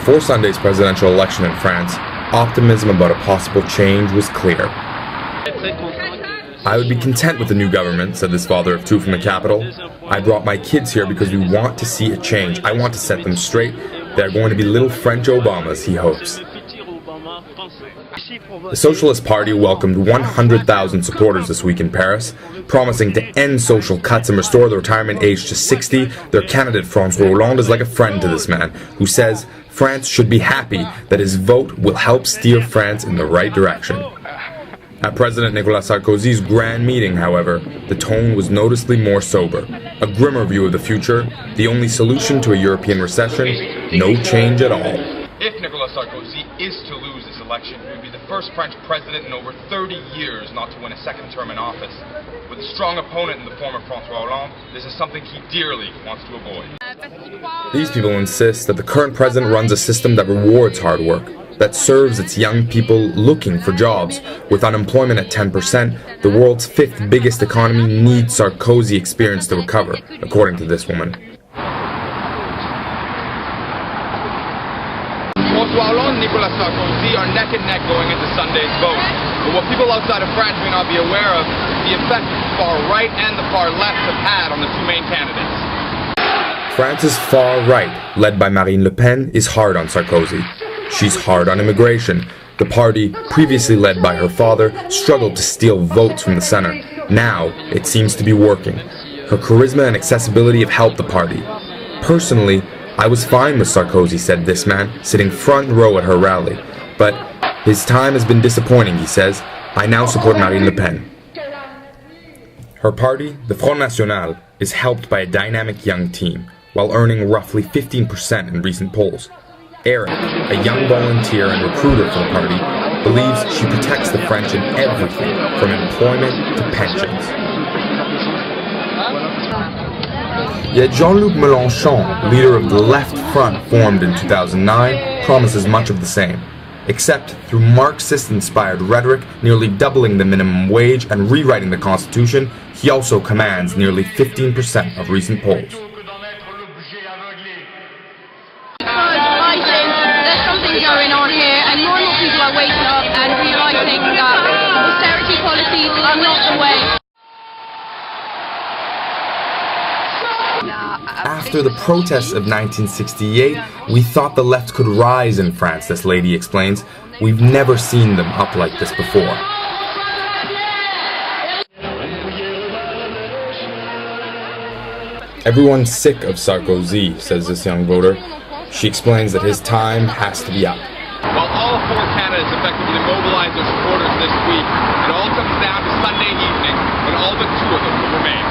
Before Sunday's presidential election in France, optimism about a possible change was clear. "I would be content with the new government," said this father of two from the capital. "I brought my kids here because we want to see a change. I want to set them straight. They're going to be little French Obamas," he hopes. The Socialist Party welcomed 100,000 supporters this week in Paris, promising to end social cuts and restore the retirement age to 60. Their candidate François Hollande is like a friend to this man, who says France should be happy that his vote will help steer France in the right direction. At President Nicolas Sarkozy's grand meeting, however, the tone was noticeably more sober. A grimmer view of the future, the only solution to a European recession, no change at all. If Nicolas Sarkozy is to lose this election, he would be the first French president in over 30 years not to win a second term in office. With a strong opponent in the form of François Hollande, this is something he dearly wants to avoid. These people insist that the current president runs a system that rewards hard work, that serves its young people looking for jobs. With unemployment at 10%, the world's fifth biggest economy needs Sarkozy experience to recover, according to this woman. François Hollande and Nicolas Sarkozy are neck and neck going into Sunday's vote. But what people outside of France may not be aware of is the effect the far right and the far left have had on the two main candidates. France's far right, led by Marine Le Pen, is hard on Sarkozy. She's hard on immigration. The party, previously led by her father, struggled to steal votes from the center. Now, it seems to be working. Her charisma and accessibility have helped the party. "Personally, I was fine with Sarkozy," said this man, sitting front row at her rally. "But his time has been disappointing," he says. "I now support Marine Le Pen." Her party, the Front National, is helped by a dynamic young team, while earning roughly 15% in recent polls. Eric, a young volunteer and recruiter for the party, believes she protects the French in everything, from employment to pensions. Yet Jean-Luc Mélenchon, leader of the Left Front formed in 2009, promises much of the same, except through Marxist-inspired rhetoric, nearly doubling the minimum wage and rewriting the Constitution, he also commands nearly 15% of recent polls. There's something going on here, and more people are waking up and realizing that austerity policies are not the way. After the protests of 1968, we thought the left could rise in France, this lady explains. "We've never seen them up like this before." Everyone's sick of Sarkozy, says this young voter. She explains that his time has to be up. While all four candidates effectively mobilized their supporters this week, it all comes down to Sunday evening when all but two of them will remain.